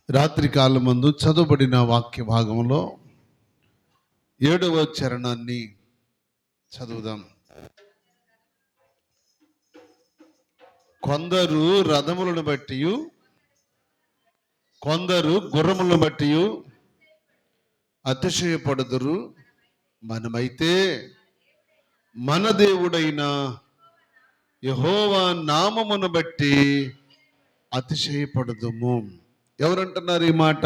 రాత్రి కాలమందు చదువుబడిన వాక్య భాగంలో 7వ చరణాన్ని చదువుదాం. కొందరు రథములను బట్టి, కొందరు గుర్రములను బట్టి అతిశయపడుదురు, మనమైతే మన దేవుడైన యెహోవా నామమును బట్టి అతిశయపడుదుము. ఎవరంటున్నారు ఈ మాట?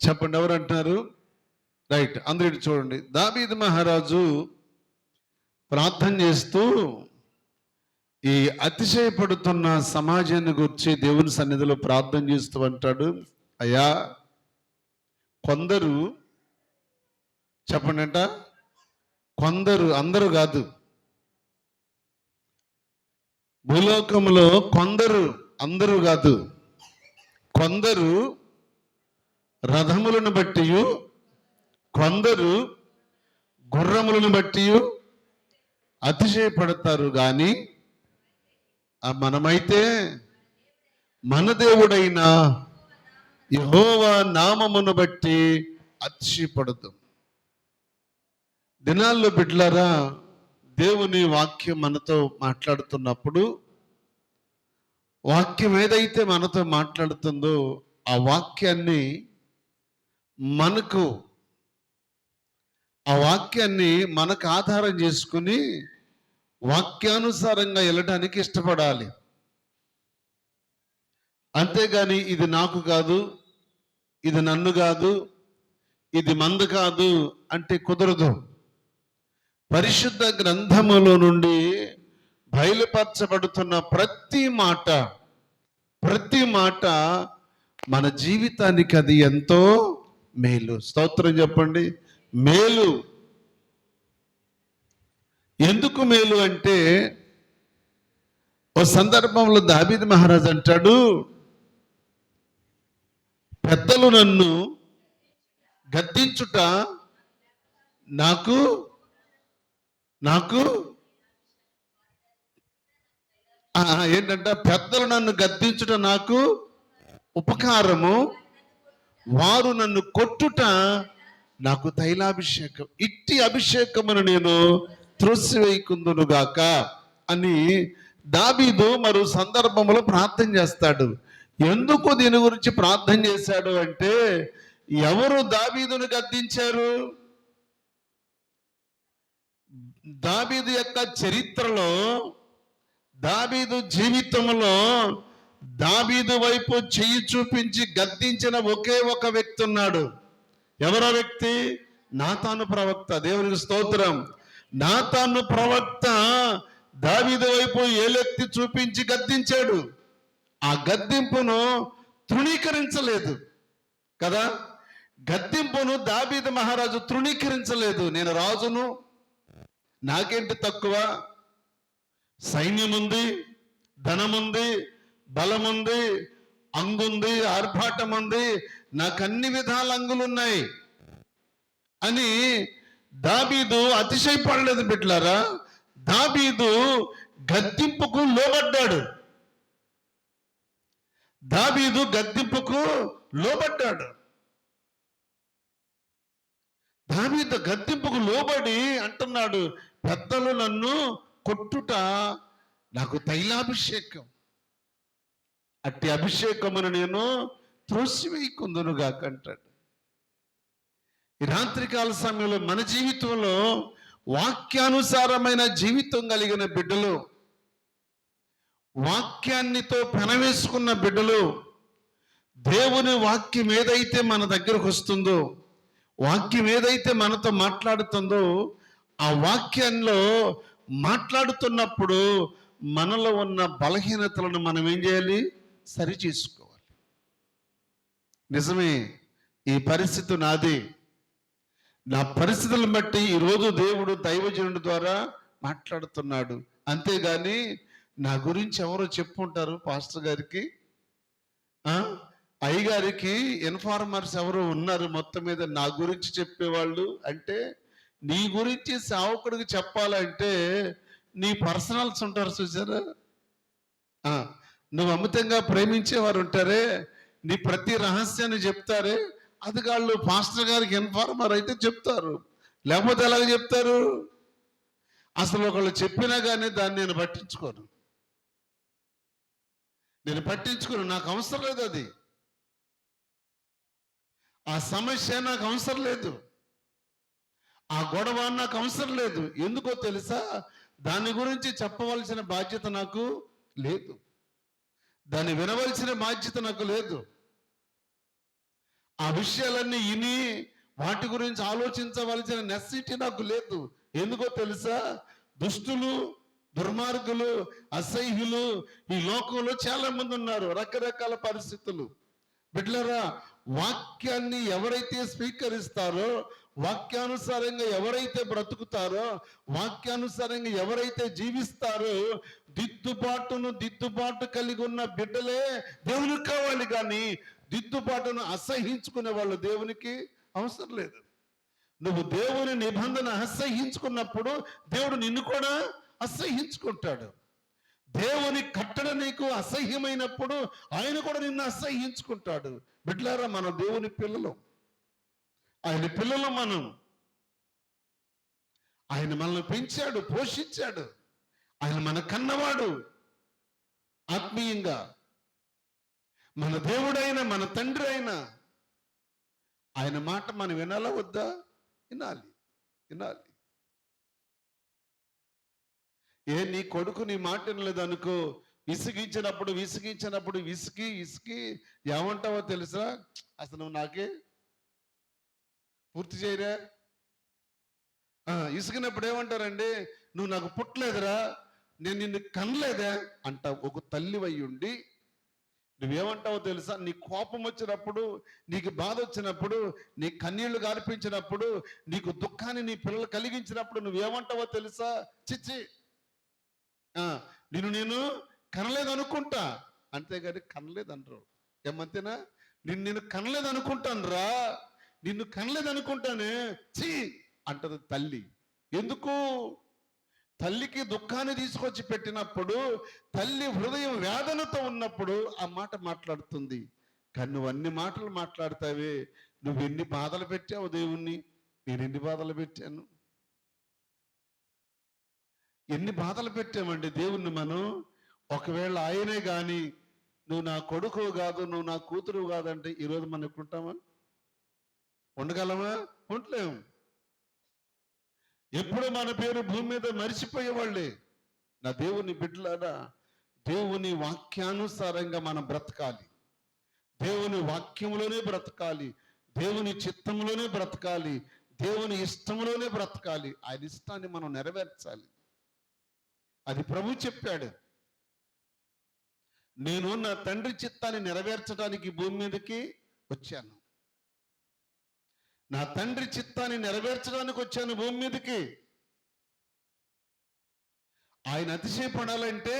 చెప్పండి, ఎవరంటున్నారు? రైట్, అందరూ చూడండి. దావీదు మహారాజు ప్రార్థన చేస్తూ ఈ అతిశయపడుతున్న సమాజాన్ని గురించి దేవుని సన్నిధిలో ప్రార్థన చేస్తూ అంటాడు, అయ్యా కొందరు, చెప్పండి అంట, కొందరు, అందరూ కాదు, భూలోకంలో కొందరు, అందరూ కాదు, కొందరు రథములను బట్టి, కొందరు గుర్రములను బట్టి అతిశయపడతారు, కానీ మనమైతే మన దేవుడైన యెహోవా నామమును బట్టి అతిశయపడతాం. దినాల్లో బిడ్డలారా, దేవుని వాక్యం మనతో మాట్లాడుతున్నప్పుడు వాక్యం ఏదైతే మనతో మాట్లాడుతుందో ఆ వాక్యాన్ని మనకు ఆధారం చేసుకుని వాక్యానుసారంగా వెళ్ళడానికి ఇష్టపడాలి. అంతేగాని ఇది నాకు కాదు, ఇది నన్ను కాదు, ఇది మందు కాదు అంటే కుదరదు. పరిశుద్ధ గ్రంథములో నుండి బయలుపరచబడుతున్న ప్రతి మాట మన జీవితానికి అది ఎంతో మేలు. స్తోత్రం చెప్పండి. మేలు. ఎందుకు మేలు అంటే, ఓ సందర్భంలో దావీదు మహారాజు అంటాడు, పెద్దలు నన్ను గద్దించుట నాకు ఏంటంటే, పెద్దలు నన్ను గద్దించుట నాకు ఉపకారము, వారు నన్ను కొట్టుట నాకు తైలాభిషేకం. ఇట్టి అభిషేకమును నేను త్రోసివేయకుందునుగాక అని దావీదు మరో సందర్భంలో ప్రార్థన చేస్తాడు. ఎందుకు దీని గురించి ప్రార్థన చేశాడు అంటే, ఎవరు దావీదును గద్దించారు? దావీదు యొక్క చరిత్రలో, దావీదు జీవితంలో దావీదు వైపు చెయ్యి చూపించి గద్దించిన ఒకే ఒక వ్యక్తి ఉన్నాడు. ఎవరో వ్యక్తి? నాతాను ప్రవక్త. దేవునికి స్తోత్రం. నాతాను ప్రవక్త దావీదు వైపు ఏలెత్తి చూపించి గద్దించాడు. ఆ గద్దింపును తృణీకరించలేదు కదా. గద్దింపును దావీదు మహారాజు తృణీకరించలేదు. నేను రాజును, నాకేంటి తక్కువ, సైన్యముంది, ధనముంది, బలముంది, అంగుంది, ఆర్భాటం ఉంది, నాకు అన్ని విధాల అంగులున్నాయి అని దావీదు అతిశయపడలేదు బిడ్డలారా. దావీదు గద్దింపుకు లోబడ్డాడు. దావీదు గద్దింపుకు లోబడ్డాడు. దావీదు గద్దింపుకు లోబడి అంటున్నాడు, పెద్దలు నన్ను కొట్టుట నాకు తైలాభిషేకం, అట్టి అభిషేకమును నేను త్రోసివేయకుందునుగాక అంటాడు. ఈ రాత్రికాల సమయంలో మన జీవితంలో వాక్యానుసారమైన జీవితం కలిగిన బిడ్డలు, వాక్యాన్నితో పెనవేసుకున్న బిడ్డలు, దేవుని వాక్యం ఏదైతే మన దగ్గరకు వస్తుందో, వాక్యం ఏదైతే మనతో మాట్లాడుతుందో, ఆ వాక్యంలో మాట్లాడుతున్నప్పుడు మనలో ఉన్న బలహీనతలను మనం ఏం చేయాలి? సరి చేసుకోవాలి. నిజమే, ఈ పరిస్థితి నాది, నా పరిస్థితులను బట్టి ఈరోజు దేవుడు దైవజనుడి ద్వారా మాట్లాడుతున్నాడు. అంతేగాని నా గురించి ఎవరో చెప్పుకుంటారు, పాస్టర్ గారికి, అయ్యగారికి ఇన్ఫార్మర్స్ ఎవరో ఉన్నారు మొత్తం మీద నా గురించి చెప్పేవాళ్ళు. అంటే నీ గురించి సేవకుడికి చెప్పాలంటే నీ పర్సనల్స్ ఉంటారు చూసారా, నువ్వు అమితంగా ప్రేమించేవారు ఉంటారే, నీ ప్రతి రహస్యాన్ని చెప్తారే, అది వాళ్ళు పాస్టర్ గారికి ఇన్ఫార్మర్ అయితే చెప్తారు, లేకపోతే ఎలాగ చెప్తారు? అసలు ఒకళ్ళు చెప్పినా కానీ దాన్ని నేను పట్టించుకోను. నాకు అవసరం లేదు. అది ఆ సమస్య నాకు అవసరం లేదు, ఆ గొడవ నాకు అవసరం లేదు. ఎందుకో తెలుసా? దాని గురించి చెప్పవలసిన బాధ్యత నాకు లేదు, దాన్ని వినవలసిన బాధ్యత నాకు లేదు. ఆ విషయాలన్నీ విని వాటి గురించి ఆలోచించవలసిన నెస్సిటీ నాకు లేదు. ఎందుకో తెలుసా? దుష్టులు, దుర్మార్గులు, అసహ్యులు ఈ లోకంలో చాలా మంది ఉన్నారు, రకరకాల పరిస్థితులు. బిడ్డలారా, వాక్యాన్ని ఎవరైతే స్వీకరిస్తారో, వాక్యానుసారంగా ఎవరైతే బ్రతుకుతారో, వాక్యానుసారంగా ఎవరైతే జీవిస్తారో, దిద్దుబాటు కలిగి ఉన్న బిడ్డలే దేవునికి కావాలి. కానీ దిద్దుబాటును అసహించుకునే వాళ్ళు దేవునికి అవసరం లేదు. నువ్వు దేవుని నిబంధన అసహించుకున్నప్పుడు దేవుడు నిన్ను కూడా అసహించుకుంటాడు. దేవుని కట్టడ నీకు అసహ్యమైనప్పుడు ఆయన కూడా నిన్ను అసహ్యించుకుంటాడు. బిడ్డలారా, మనం దేవుని పిల్లలు, ఆయన పిల్లలు మనం. ఆయన మనల్ని పెంచాడు, పోషించాడు. ఆయన మన కన్నవాడు. ఆత్మీయంగా మన దేవుడైన, మన తండ్రి అయిన ఆయన మాట మనం వినాలా వద్దా? వినాలి. నీ కొడుకు నీ మాట వినలేదు అనుకో, విసిగి ఏమంటావో తెలుసా? అసలు నువ్వు నాకే పూర్తి చేయరా? ఇసుకినప్పుడు ఏమంటారండి? నువ్వు నాకు పుట్టలేదురా, నేను నిన్ను కనలేదా అంటావు. ఒక తల్లివయ్యుండి నువ్వేమంటావో తెలుసా? నీ కోపం వచ్చినప్పుడు, నీకు బాధ వచ్చినప్పుడు, నీ కన్నీళ్లు గార్పించినప్పుడు, నీకు దుఃఖాన్ని నీ పిల్లలు కలిగించినప్పుడు నువ్వేమంటావో తెలుసా? చిచ్చి, నేను కనలేదు అనుకుంటా, అంతేగాని కనలేదు అనరు. ఏమంతేనా? నేను కనలేదు అనుకుంటాను రా, నిన్ను కనలేదు అనుకుంటానే, చీ అంటది తల్లి. ఎందుకు? తల్లికి దుఃఖాన్ని తీసుకొచ్చి పెట్టినప్పుడు, తల్లి హృదయం వేదనతో ఉన్నప్పుడు ఆ మాట మాట్లాడుతుంది. కానీ నువ్వు అన్ని మాటలు మాట్లాడతావే, నువ్వు ఎన్ని బాధలు పెట్టావు దేవుణ్ణి, నేను ఎన్ని బాధలు పెట్టాను. ఎన్ని బాధలు పెట్టామండి దేవుణ్ణి మనం. ఒకవేళ ఆయనే కానీ నువ్వు నా కొడుకు కాదు, నువ్వు నా కూతురు కాదంటే ఈరోజు మనం ఎక్కడుంటామా? ఉండగలమా? ఉండలేము. ఎప్పుడు మన పేరు భూమి మీద మరిచిపోయేవాళ్ళే. నా దేవుని బిడ్డలారా, దేవుని వాక్యానుసారంగా మనం బ్రతకాలి, దేవుని వాక్యంలోనే బ్రతకాలి, దేవుని చిత్తంలోనే బ్రతకాలి, దేవుని ఇష్టంలోనే బ్రతకాలి. ఆయన ఇష్టాన్ని మనం నెరవేర్చాలి. అది ప్రభు చెప్పాడు. నేను నా తండ్రి చిత్తాన్ని నెరవేర్చడానికి భూమి మీదకి వచ్చాను, నా తండ్రి చిత్తాన్ని నెరవేర్చడానికి వచ్చాను భూమి మీదకి. ఆయన అతిశయపడాలంటే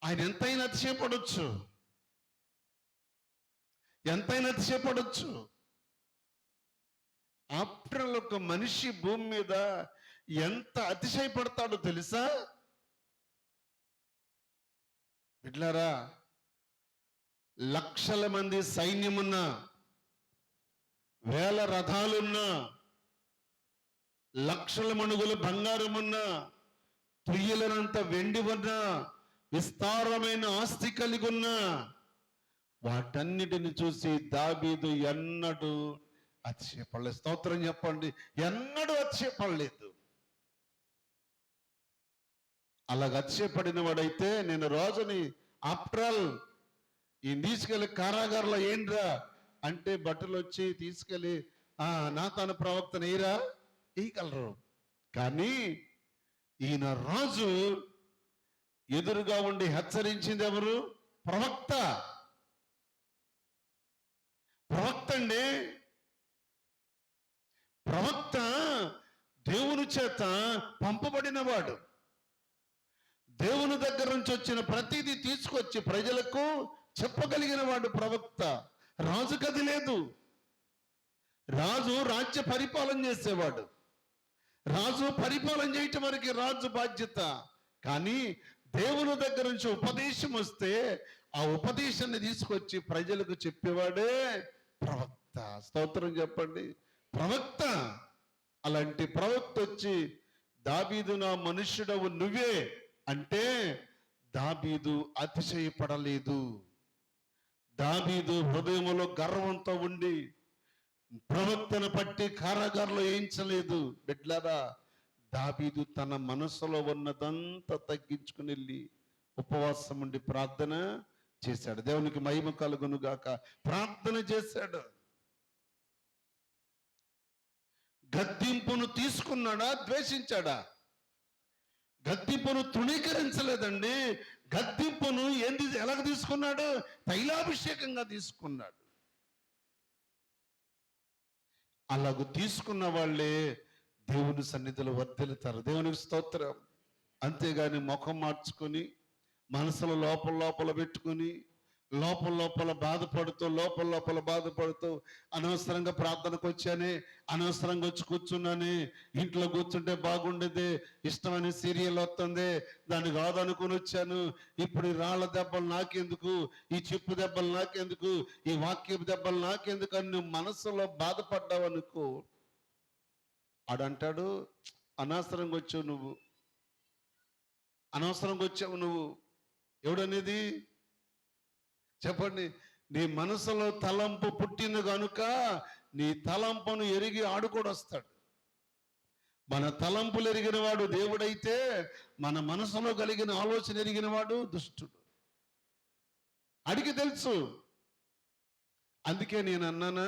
ఆయన ఎంతైనా అతిశయపడొచ్చు. ఆఫ్టర్ ఒక మనిషి భూమి మీద ఎంత అతిశయపడతాడో తెలుసా? బిడ్డలారా, లక్షల మంది సైన్యమున్నా, వేల రథాలున్నా, లక్షల మణుగుల బంగారమున్నా, తుయ్యలనంత వెండి ఉన్నా, విస్తారమైన ఆస్తి కలిగి ఉన్నా, వాటన్నిటిని చూసి దావీదు ఎన్నడూ అతిశయపడలేదు. స్తోత్రం చెప్పండి. ఎన్నడూ అతిశయపడలేదు. అలాగ అతిశయపడిన వాడైతే, నేను రోజుని ఆఫ్టర్ ఆల్ ఈ తీసుకెళ్ళి కారాగారంలో ఏంట్రా అంటే బట్టలు వచ్చి తీసుకెళ్ళి నాతాను ప్రవక్తను వేయగలరు. కానీ ఈయన రాజు ఎదురుగా ఉండి హెచ్చరించింది ఎవరు? ప్రవక్త అండి. ప్రవక్త దేవుని చేత పంపబడినవాడు. దేవుని దగ్గర నుంచి వచ్చిన ప్రతిదీ తీసుకొచ్చి ప్రజలకు చెప్పగలిగిన వాడు ప్రవక్త. రాజు గది లేదు. రాజు రాజ్య పరిపాలన చేసేవాడు. రాజు పరిపాలన చేయటం వరకు రాజు బాధ్యత. కానీ దేవుని దగ్గర నుంచి ఉపదేశం వస్తే ఆ ఉపదేశాన్ని తీసుకొచ్చి ప్రజలకు చెప్పేవాడే ప్రవక్త. స్తోత్రం చెప్పండి. ప్రవక్త. అలాంటి ప్రవక్త వచ్చి దావీదు నా మనుష్యుడవు నువ్వే అంటే దావీదు అతిశయపడలేదు. దావీదు హృదయంలో గర్వంతో ఉండి ప్రవక్తను పట్టి కారాగారంలో వేయించలేదు. బిడ్లారా, దావీదు తన మనసులో ఉన్నదంతా తగ్గించుకుని వెళ్ళి ఉపవాసం ఉండి ప్రార్థన చేశాడు. దేవునికి మహిమ కలుగును గాక. ప్రార్థన చేశాడు. గద్దింపును తీసుకున్నాడా, ద్వేషించాడా? గద్దింపును తృణీకరించలేదండి. గద్దింపును ఎలాగ తీసుకున్నాడు? తైలాభిషేకంగా తీసుకున్నాడు. అలాగూ తీసుకున్న వాళ్ళే దేవుని సన్నిధిలో వర్ధిల్లుతారు. దేవునికి స్తోత్రం. అంతేగాని ముఖం మార్చుకొని మనసులో లోపల పెట్టుకుని లోపల బాధపడుతూ అనవసరంగా ప్రార్థనకు వచ్చానే, అనవసరంగా వచ్చి కూర్చున్నానే, ఇంట్లో కూర్చుంటే బాగుండేదే, ఇష్టమైన సీరియల్ వస్తుంది, దాన్ని కాదనుకుని వచ్చాను, ఇప్పుడు ఈ రాళ్ల దెబ్బలు నాకెందుకు, ఈ చెప్పు దెబ్బలు నాకెందుకు, ఈ వాక్యపు దెబ్బలు నాకెందుకు అని నువ్వు మనసులో బాధపడ్డావనుకో, ఆడంటాడు అనవసరంగా వచ్చావు నువ్వు. ఎవడనేది చెప్పండి. నీ మనసులో తలంపు పుట్టింది కనుక నీ తలంపును ఎరిగి ఆడుకోడు వస్తాడు. మన తలంపులు ఎరిగిన వాడు దేవుడైతే మన మనసులో కలిగిన ఆలోచన ఎరిగిన వాడు దుష్టుడు. అడిగి తెలుసు. అందుకే నేను అన్నానా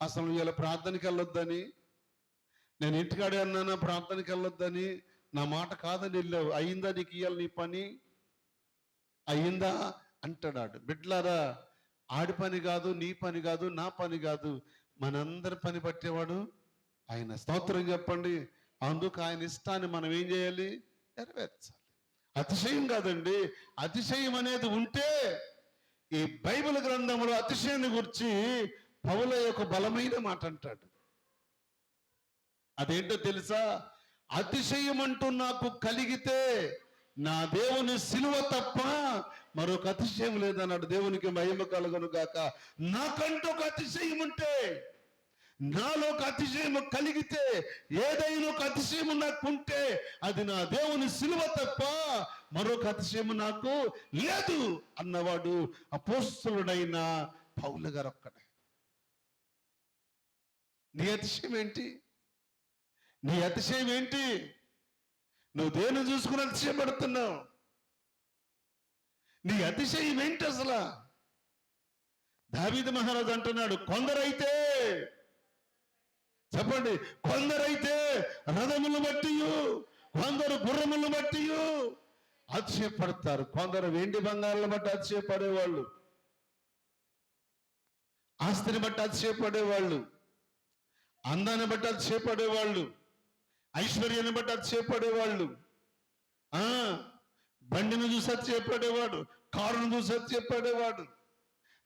అసలు ఇవాళ ప్రార్థనకి వెళ్ళొద్దని, నేను ఇంటికాడే అన్నానా ప్రార్థనకి వెళ్ళొద్దని, నా మాట కాదని వెళ్ళావు. అయిందా నీకు ఇవాళ నీ పని? అయిందా అంటాడు. బిడ్లారా, ఆడి పని కాదు, నీ పని కాదు, నా పని కాదు, మనందరి పని పట్టేవాడు ఆయన. స్తోత్రం చెప్పండి. అందుకు ఆయన ఇష్టాన్ని మనం ఏం చేయాలి? నెరవేర్చాలి. అతిశయం కాదండి. అతిశయం అనేది ఉంటే ఈ బైబిల్ గ్రంథంలో అతిశయాన్ని గురించి పౌలు యొక్క బలమైన మాట అంటాడు. అదేంటో తెలుసా? అతిశయం అంటూ నాకు కలిగితే నా దేవుని సిలువ తప్ప మరొక అతిశయం లేదన్నాడు. దేవునికి మహిమ కలుగును గాక. నాకంటూ ఒక అతిశయం ఉంటే, నాలో ఒక అతిశయం కలిగితే, ఏదైనా ఒక అతిశయం నాకుంటే అది నా దేవుని సిలువ తప్ప మరొక అతిశయం నాకు లేదు అన్నవాడు అపోస్తలుడైన పౌలు గారు ఒక్కడే. నీ అతిశయం ఏంటి? నీ అతిశయం ఏంటి? నువ్వు దేన్ని చూసుకుని అతిశయపడుతున్నావు? నీ అతిశయం ఏంటి అసలు? దావీదు మహారాజు అంటున్నాడు, కొందరైతే చెప్పండి, కొందరైతే రథములు బట్టి, కొందరు గుర్రములు బట్టి అతిశయపడతారు. కొందరు వెండి బంగారాలను బట్టి అతిశయపడేవాళ్ళు, ఆస్తిని బట్టి అతిశయపడేవాళ్ళు, అందాన్ని బట్టి అతిశయపడేవాళ్ళు, ఐశ్వర్యాన్ని బట్టి అతిశయపడేవాళ్ళు, బండిని చూసి అతిశయపడేవాడు, కారును చూసి అతిశయపడేవాడు,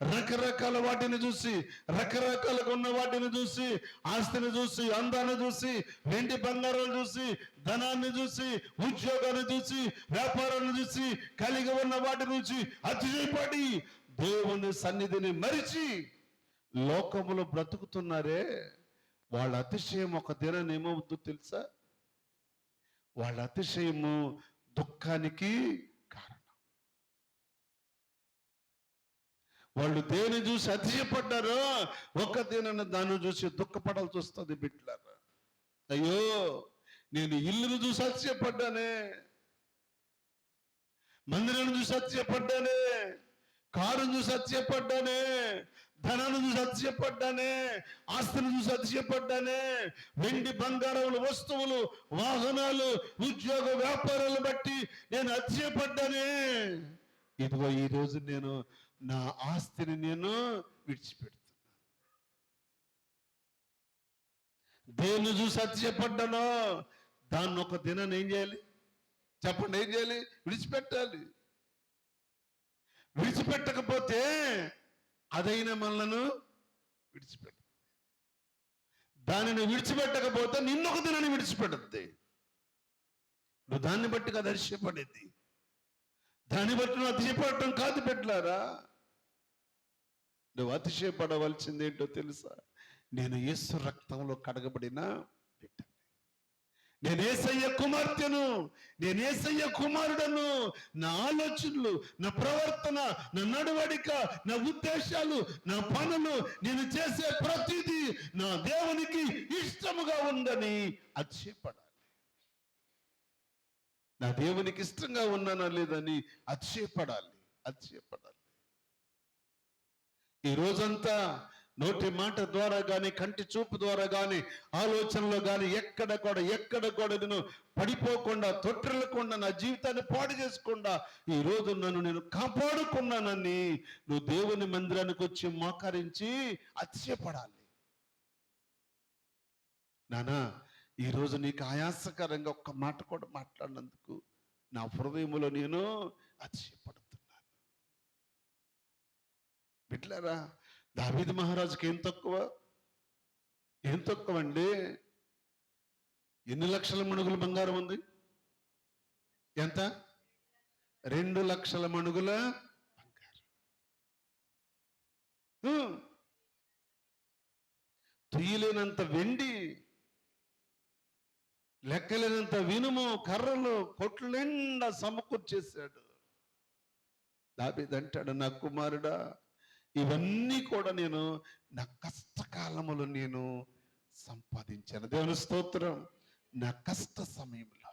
రకరకాల వాటిని చూసి, రకరకాలుగా ఉన్న వాటిని చూసి, ఆస్తిని చూసి, అందాన్ని చూసి, వెండి బంగారాలు చూసి, ధనాన్ని చూసి, ఉద్యోగాన్ని చూసి, వ్యాపారాన్ని చూసి, కలిగి ఉన్న వాటి నుంచి అతిశయపడి దేవుని సన్నిధిని మరిచి లోకములో బ్రతుకుతున్నారే, వాళ్ళ అతిశయం ఒక దినాన్ని ఏమవుద్దో తెలుసా? వాళ్ళ అతిశయము దుఃఖానికి కారణం. వాళ్ళు దేని చూసి అతిశయపడ్డారో ఒక్క దినాన్ని దాన్ని చూసి దుఃఖపడాల్సి వస్తుంది. బిడ్డలారా, అయ్యో నేను ఇల్లును చూసి అతిశయపడ్డానే, మందిరాన్ని చూసి అతిశయపడ్డానే, కారును చూసి అతిశయపడ్డానే, ధనాన్ని చూసి అతిశయపడ్డానే, ఆస్తిని చూసి అతిశయపడ్డానే, వెండి బంగారములు, వస్తువులు, వాహనాలు, ఉద్యోగ వ్యాపారాలు బట్టి నేను అతిశయపడ్డానే. ఇదిగో ఈరోజు నేను నా ఆస్తిని నేను విడిచిపెడుతున్నా. దేన్ని చూసి అతిశయపడ్డానో దాన్ని ఒక దినాన్ని ఏం చేయాలి? చెప్పండి, ఏం చేయాలి? విడిచిపెట్టాలి. విడిచిపెట్టకపోతే అదైనా మనలను విడిచిపెట్టు. దానిని విడిచిపెట్టకపోతే నిన్నొక దినాన్ని విడిచిపెట్టద్ది. నువ్వు దాన్ని బట్టి కదా అతిశయపడేది. దాన్ని బట్టి నువ్వు అతిశయపడటం కాదు బిడ్డలారా. నువ్వు అతిశయపడవలసింది ఏంటో తెలుసా? నేను యేసు రక్తంలో కడగబడిన బిడ్డ, నేను యేసయ్య కుమార్తెను, నేను యేసయ్య కుమారుడను. నా ఆలోచనలు, నా ప్రవర్తన, నా నడవడిక, నా ఉద్దేశాలు, నా పనులు, నేను చేసే ప్రతిదీ నా దేవునికి ఇష్టముగా ఉందని అతిశయపడాలి. నా దేవునికి ఇష్టంగా ఉన్నానా లేదని అతిశయపడాలి. ఈ రోజంతా నోటి మాట ద్వారా కానీ, కంటి చూపు ద్వారా కానీ, ఆలోచనలో కానీ ఎక్కడ కూడా నేను పడిపోకుండా, తొట్టిల్లకుండా, నా జీవితాన్ని పాడు చేసుకుండా ఈ రోజు నన్ను నేను కాపాడుకున్నానని నువ్వు దేవుని మందిరానికి వచ్చి మోకరించి అతిశయపడాలి. నానా, ఈరోజు నీకు ఆయాసకరంగా ఒక్క మాట కూడా మాట్లాడినందుకు నా హృదయంలో నేను అతిశయపడుతున్నాను. బిడ్డలారా, దావీదు మహారాజుకి ఏం తక్కువ అండి? ఎన్ని లక్షల మణుగుల బంగారం ఉంది? ఎంత? 2 లక్షల మణుగుల బంగారం. తుయ్యలేనంత వెండి, లెక్కలేనంత వినుము, కర్రలు, కొట్లు నిండా సమకూర్చేశాడు. దావీదు అంటాడు, నా కుమారుడా, ఇవన్నీ కూడా నేను నా కష్టకాలములో నేను సంపాదించాను. దేవుని స్తోత్రం. నా కష్ట సమయంలో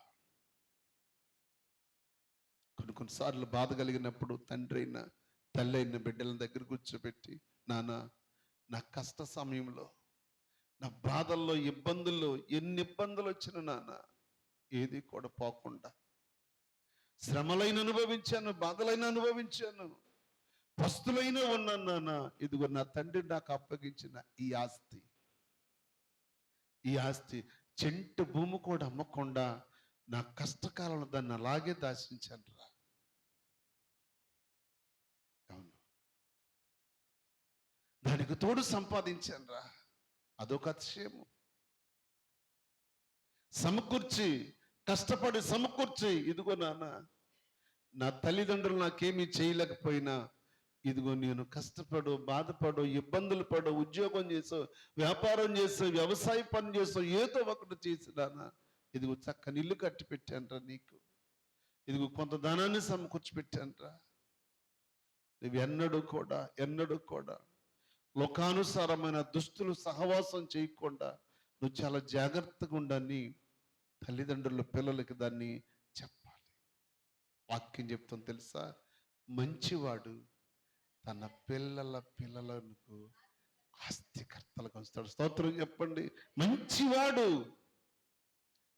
కొన్నిసార్లు బాధ కలిగినప్పుడు తండ్రి అయిన తల్లి అయిన బిడ్డల దగ్గర కూర్చోబెట్టి, నాన్న, నా కష్ట సమయంలో, నా బాధల్లో, ఇబ్బందుల్లో ఎన్ని ఇబ్బందులు వచ్చినా నాన్న ఏది కూడా పోకుండా శ్రమలైన అనుభవించాను, బాధలైన అనుభవించాను, పస్తులైనా ఉన్నాను నాన్న. ఇదిగో నా తండ్రి నాకు అప్పగించిన ఈ ఆస్తి చెంటు భూమి కూడా అమ్మకుండా నా కష్టకాలంలో దాన్ని అలాగే దాచించాను రా. అవును, దానికి తోడు సంపాదించాను రా. అదొక అతిశయము. కష్టపడి సమకూర్చి, ఇదిగో నాన్న, నా తల్లిదండ్రులు నాకేమీ చేయలేకపోయినా, ఇదిగో నేను కష్టపడు, బాధపడు, ఇబ్బందులు పడు, ఉద్యోగం చేసో, వ్యాపారం చేసో, వ్యవసాయ పని చేసో, ఏదో ఒకటి చేసినానా, ఇదిగో చక్కని ఇల్లు కట్టి పెట్టానరా నీకు, ఇదిగో కొంత ధనాన్ని సమకూర్చి పెట్టానరా. నువ్వు ఎన్నడూ కూడా లోకానుసారమైన దుస్తులు సహవాసం చేయకుండా నువ్వు చాలా జాగ్రత్తగా ఉండని తల్లిదండ్రుల పిల్లలకి దాన్ని చెప్పాలి. వాక్యం చెప్తాం తెలుసా? మంచివాడు తన పిల్లలకు ఆస్తికర్తలకు ఉంచుతాడు. స్తోత్రం చెప్పండి. మంచివాడు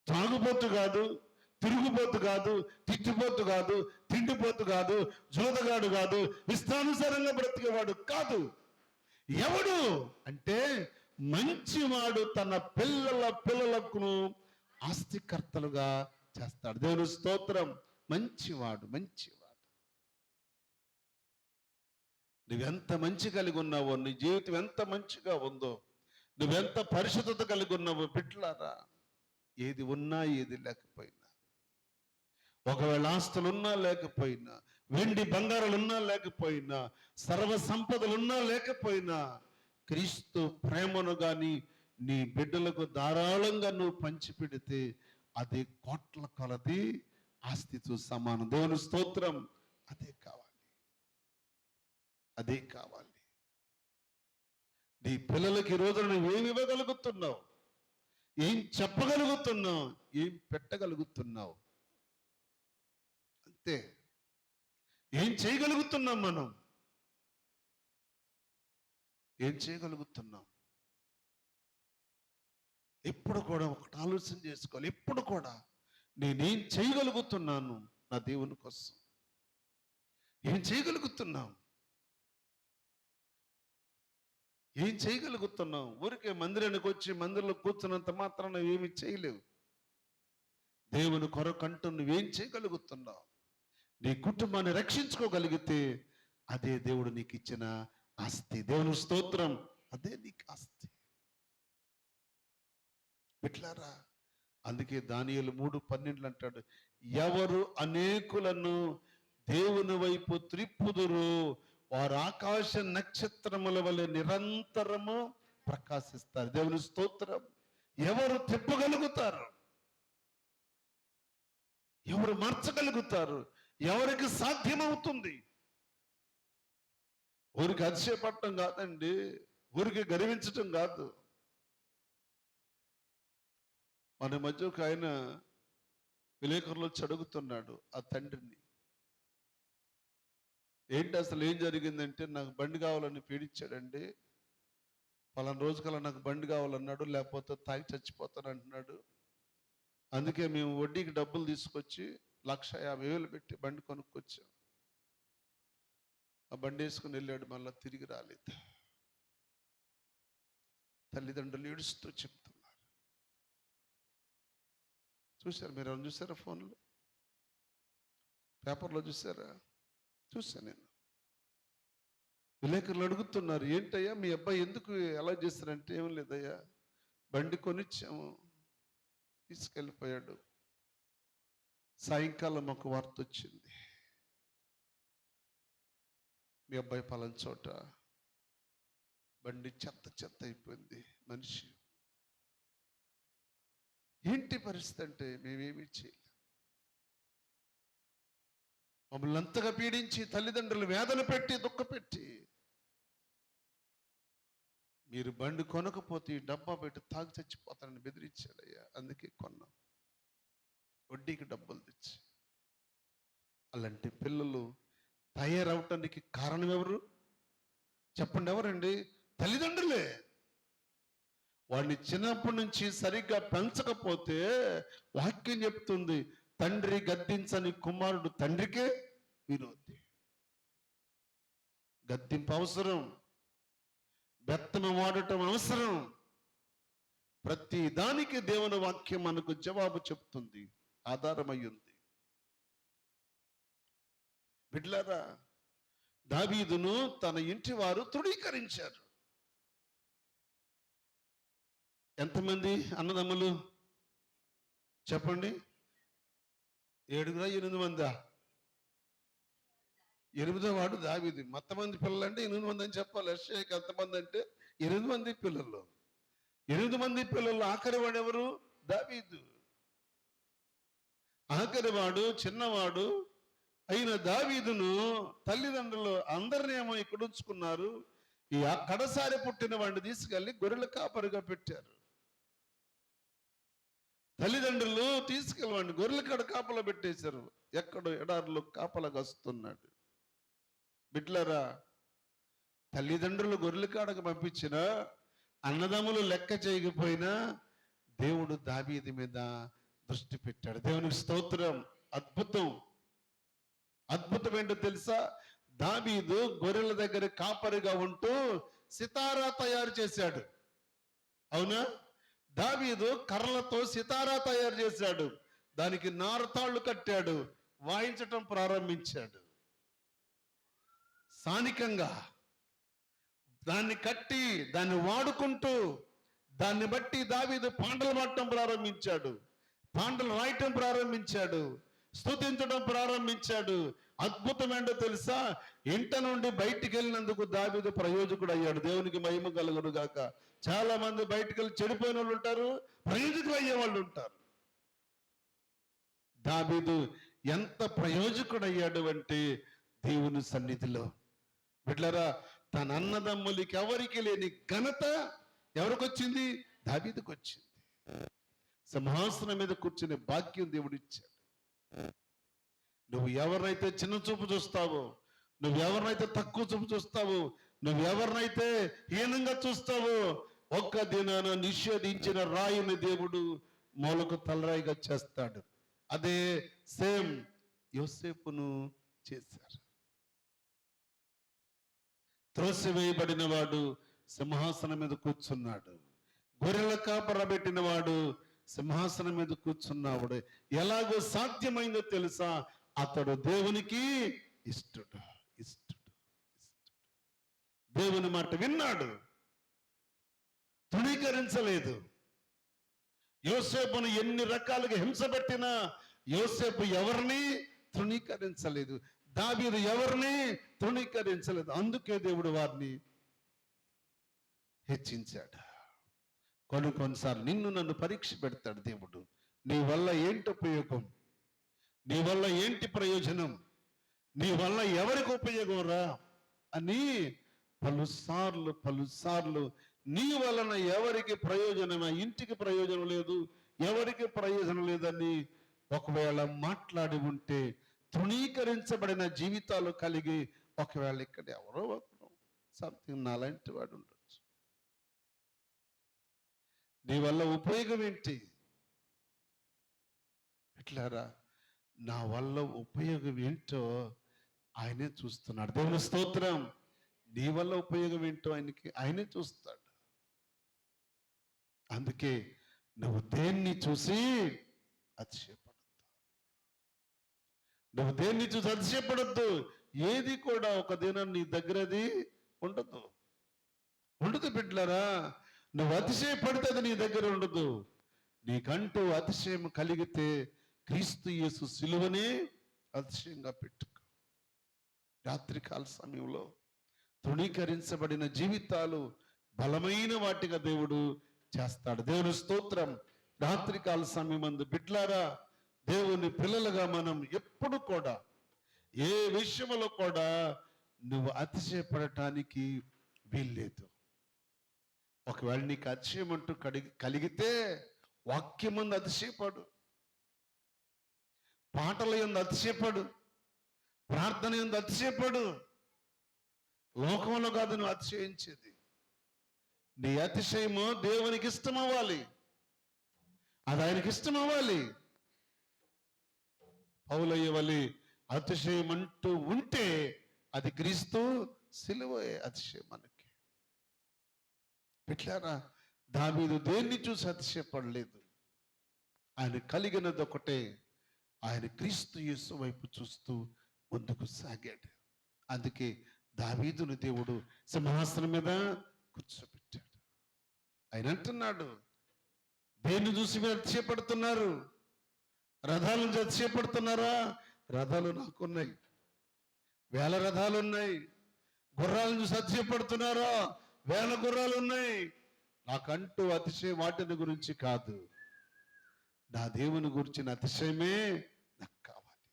త్రాగుబోతు కాదు, తిరుగుబోతు కాదు, తిట్టిపోతు కాదు, తిండిపోతు కాదు, జోదగాడు కాదు, ఇష్టానుసారంగా బ్రతికేవాడు కాదు. ఎవడు అంటే మంచివాడు తన పిల్లలకు ఆస్తికర్తలుగా చేస్తాడు. దేవుని స్తోత్రం. మంచివాడు. నువ్వెంత మంచి కలిగి ఉన్నావో, నీ జీవితం ఎంత మంచిగా ఉందో, నువ్వెంత పరిశుద్ధత కలిగి ఉన్నావో బిడ్డలారా, ఏది ఉన్నా ఏది లేకపోయినా, ఒకవేళ ఆస్తులున్నా లేకపోయినా, వెండి బంగారాలున్నా లేకపోయినా, సర్వ సంపదలున్నా లేకపోయినా, క్రీస్తు ప్రేమను కానీ నీ బిడ్డలకు ధారాళంగా నువ్వు పంచిపెడితే అది కోట్ల కొలది ఆస్తితో సమానం. దేవుని స్తోత్రం. అదే కావాలి. నీ పిల్లలకి ఈ రోజున నువ్వేమి ఇవ్వగలుగుతున్నావు? ఏం చెప్పగలుగుతున్నావు? ఏం పెట్టగలుగుతున్నావు? అంతే. ఏం చేయగలుగుతున్నాం మనం? ఏం చేయగలుగుతున్నాం? ఎప్పుడు కూడా ఒకటి ఆలోచన చేసుకోవాలి. ఎప్పుడు కూడా నేనేం చేయగలుగుతున్నాను నా దేవుని కోసం? ఏం చేయగలుగుతున్నాం? ఏం చేయగలుగుతున్నాం? ఊరికే మందిరానికి వచ్చి మందిరంలో కూర్చున్నంత మాత్రాన ఏమి చేయలేవు. దేవుని కొరకంటూ నువ్వేం చేయగలుగుతున్నావు? నీ కుటుంబాన్ని రక్షించుకోగలిగితే అదే దేవుడు నీకు ఇచ్చిన ఆస్తి. దేవుని స్తోత్రం. అదే నీకు ఆస్తి. బిడ్డలారా, అందుకే దానియేలు 3:12 అంటాడు, ఎవరు అనేకులను దేవుని వైపు త్రిప్పుదురు, వారు ఆకాశ నక్షత్రముల వలె నిరంతరము ప్రకాశిస్తారు. దేవుని స్తోత్రం. ఎవరు తిప్పగలుగుతారు? ఎవరు మార్చగలుగుతారు? ఎవరికి సాధ్యమవుతుంది? ఊరికి అతిశయపడటం కాదండి, ఊరికి గర్వించటం కాదు. మన మధ్య ఒక ఆయన విలేకరులు వచ్చి అడుగుతున్నాడు ఆ తండ్రిని, ఏంటి అసలు ఏం జరిగిందంటే, నాకు బండి కావాలని పీడించాడండి, పలానా రోజుకల్లా నాకు బండి కావాలన్నాడు, లేకపోతే తాగి చచ్చిపోతాను అంటున్నాడు. అందుకే మేము వడ్డీకి డబ్బులు తీసుకొచ్చి 1,50,000 పెట్టి బండి కొనుక్కొచ్చాం. ఆ బండి వేసుకుని వెళ్ళాడు, మళ్ళీ తిరిగి రాలేదు. తల్లిదండ్రులు ఏడుస్తూ చెప్తున్నారు. చూశారు మీరు? ఎవరు చూసారా? ఫోన్లో, పేపర్లో చూసారా? చూసా నేను. విలేకరులు అడుగుతున్నారు, ఏంటయ్యా మీ అబ్బాయి ఎందుకు ఎలా చేస్తారంటే, ఏం లేదయ్యా, బండి కొనిచ్చాము, తీసుకెళ్ళిపోయాడు. సాయంకాలం ఒక వార్త వచ్చింది, మీ అబ్బాయి పలానా చోట బండి చెత్త చెత్త అయిపోయింది. మనిషి ఏంటి పరిస్థితి అంటే, మేమేమీ చేయలేం. మమ్మల్ని అంతగా పీడించి, తల్లిదండ్రులు వేదన పెట్టి, దుఃఖపెట్టి, మీరు బండి కొనకపోతే ఈ డబ్బా పెట్టి తాగి చచ్చిపోతానని బెదిరించాడయ్యా. అందుకే కొన్నాం, వడ్డీకి డబ్బులు తెచ్చి. అలాంటి పిల్లలు తయారవటానికి కారణం ఎవరు చెప్పండి? ఎవరండి? తల్లిదండ్రులే. వాడిని చిన్నప్పటి నుంచి సరిగ్గా పెంచకపోతే వాక్యం చెప్తుంది, తండ్రి గద్దించని కుమారుడు తండ్రికే విరోధి. గద్దింపు అవసరం, బెత్తను వాడటం అవసరం. ప్రతి దానికి దేవుని వాక్యం మనకు జవాబు చెప్తుంది, ఆధారమయ్యింది. బిడ్డలారా, దావీదును తన ఇంటి వారు తృణీకరించారు. ఎంతమంది అన్నదమ్ములు చెప్పండి? 7 8 మందా? 8వ వాడు దావీదు. మొత్తం మంది పిల్లలు అంటే 8 మంది అని చెప్పాలి. యెషయాకి ఎంతమంది అంటే 8 మంది పిల్లలు. 8 మంది పిల్లలు ఆఖరి వాడు ఎవరు? దావీదు. ఆఖరి వాడు, చిన్నవాడు అయిన దావీదును తల్లిదండ్రులు అందరినీ ఏమో ఇక్కడ ఉంచుకున్నారు. ఈ కడసారి పుట్టిన వాడిని తీసుకెళ్ళి గొర్రెల కాపరిగా పెట్టారు. తల్లిదండ్రులు తీసుకెళ్ళి గొర్రెల కాడ కాపలా పెట్టేశారు. ఎక్కడో ఎడారిలో కాపలా కాస్తున్నాడు. బిడ్డలారా, తల్లిదండ్రులు గొర్రెల కాడకు పంపించిన అన్నదమ్ములు లెక్క చేయకపోయినా దేవుడు దావీదు మీద దృష్టి పెట్టాడు. దేవునికి స్తోత్రం. అద్భుతం. అద్భుతం ఏంటో తెలుసా? దావీదు గొర్రెల దగ్గర కాపరిగా ఉంటూ సితారా తయారు చేశాడు. అవునా? దావీదు కర్రలతో సితారా తయారు చేశాడు. దానికి నారతాళ్ళు కట్టాడు, వాయించటం ప్రారంభించాడు. స్థానికంగా దాన్ని కట్టి, దాన్ని వాడుకుంటూ, దాన్ని బట్టి దావీదు పాటలు పాడటం ప్రారంభించాడు, పాటలు రాయటం ప్రారంభించాడు, స్తుతించడం ప్రారంభించాడు. అద్భుతం ఏంటో తెలుసా? ఇంట నుండి బయటికి వెళ్ళినందుకు దావీదు ప్రయోజకుడు అయ్యాడు. దేవునికి మహిమ కలుగును గాక. చాలా మంది బయటికి వెళ్ళి చెడిపోయిన వాళ్ళు ఉంటారు, ప్రయోజకులు అయ్యే వాళ్ళు ఉంటారు. దావీదు ఎంత ప్రయోజకుడు అయ్యాడు అంటే దేవుని సన్నిధిలో. బిడ్డలారా, తన అన్నదమ్ములకి ఎవరికి లేని ఘనత ఎవరికి వచ్చింది? దావీదుకు వచ్చింది. సింహాసనం మీద కూర్చునే భాగ్యం దేవుడు ఇచ్చాడు. నువ్వు ఎవరినైతే చిన్న చూపు చూస్తావో, నువ్వు ఎవరినైతే తక్కువ చూపు చూస్తావో, నువ్వు ఎవరినైతే హీనంగా చూస్తావో, ఒక్క దినాన నిషేధించిన రాయిని దేవుడు మూలకు తలరాయిగా చేస్తాడు. అదే సేమ్ యోసేపును చేశారు. త్రోసివేయబడిన వాడు సింహాసనం మీద కూర్చున్నాడు. గొర్రెల కాపర పెట్టిన వాడు సింహాసనం మీద కూర్చున్నాడు. ఎలాగో సాధ్యమైందో తెలుసా? అతడు దేవునికి ఇష్టడు. దేవుని మాట విన్నాడు, తృణీకరించలేదు. యోసేపును ఎన్ని రకాలుగా హింస పెట్టినా యోసేపు ఎవరిని తృణీకరించలేదు. దావీదు ఎవరిని తృణీకరించలేదు. అందుకే దేవుడు వారిని హెచ్చించాడు. కొన్నిసార్లు నిన్ను నన్ను పరీక్ష పెడతాడు దేవుడు. నీ వల్ల ఏంటి ఉపయోగం, నీ వల్ల ఏంటి ప్రయోజనం, నీ వల్ల ఎవరికి ఉపయోగం రా అని పలుసార్లు నీ వలన ఎవరికి ప్రయోజనం, ఇంటికి ప్రయోజనం లేదు, ఎవరికి ప్రయోజనం లేదని ఒకవేళ మాట్లాడి ఉంటే, తృణీకరించబడిన జీవితాలు కలిగి ఒకవేళ ఇక్కడ ఎవరో ఒకరు సంథింగ్ నాలాంటి వాడు ఉండొచ్చు. నీ వల్ల ఉపయోగం ఏంటి? ఎట్లారా, నా వల్ల ఉపయోగం ఏంటో ఆయనే చూస్తున్నాడు. దేవుని స్తోత్రం. నీ వల్ల ఉపయోగం ఏంటో ఆయనే చూస్తాడు. అందుకే నువ్వు దేన్ని చూసి అతిశయపడద్దు. నువ్వు దేన్ని చూసి అతిశయపడద్దు. ఏది కూడా ఒక దినం నీ దగ్గరది ఉండదు బిడ్డలారా. నువ్వు అతిశయపడితే అది నీ దగ్గర ఉండదు. నీకంటూ అతిశయం కలిగితే క్రీస్తు యేసు సిలువనే అతిశయంగా పెట్టుకో. రాత్రికాల సమయంలో తృణీకరించబడిన జీవితాలు బలమైన వాటిగా దేవుడు చేస్తాడు. దేవుని స్తోత్రం. రాత్రికాల సమయమందు బిడ్డలారా, దేవుని పిల్లలుగా మనం ఎప్పుడు కూడా ఏ విషయంలో కూడా నువ్వు అతిశయపడటానికి వీల్లేదు. ఒకవేళ నీకు అతిశయం అంటూ కలిగితే వాక్యం ముందు అతిశయపడు, పాటల యందు అతిశయపడు, ప్రార్థన యందు అతిశయపడు. లోకంలో కాదు నువ్వు అతిశయించేది. నీ అతిశయము దేవునికి ఇష్టం అవ్వాలి, అది ఆయనకి ఇష్టం అవ్వాలి. పౌలయ్య వలె అతిశయం అంటూ ఉంటే అది క్రీస్తు సిలువే అతిశయం మనకి. ఎట్లారా, దావీదు దేన్ని చూసి అతిశయపడలేదు. ఆయన కలిగినది ఒకటే, ఆయన క్రీస్తు యేసు వైపు చూస్తూ ముందుకు సాగాడు. అందుకే దావీదును దేవుడు సింహాసనం మీద కూర్చోబెట్టాడు. ఆయన అంటున్నాడు, దేన్ని చూసి మీరు అతిశయపడుతున్నారు? రథాల నుంచి అతిశయపడుతున్నారా? రథాలు నాకున్నాయి, వేల రథాలు ఉన్నాయి. గుర్రాలను చూసి అతిశయపడుతున్నారా? వేల గుర్రాలు ఉన్నాయి. నాకంటూ అతిశయం వాటిని గురించి కాదు, నా దేవుని గురించిన అతిశయమే నాకు కావాలి.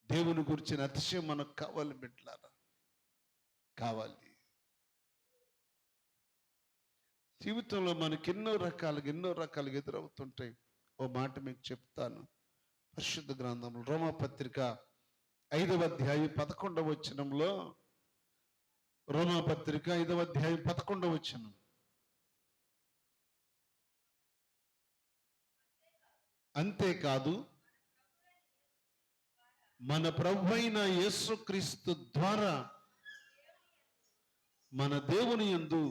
దేవుని గురించిన అతిశయం మనకు కావాలి బిడ్డలారా, కావాలి. జీవితంలో మనకి ఎన్నో రకాలుగా ఎదురవుతుంటాయి. ఓ మాట మీకు చెప్తాను. పరిశుద్ధ గ్రంథంలో రోమాపత్రిక 5వ అధ్యాయం 11వ వచనంలో, రోమాపత్రిక 5వ అధ్యాయం 11వ వచనం, అంతేకాదు మన ప్రభువైన యేసుక్రీస్తు ద్వారా మన దేవుని యందు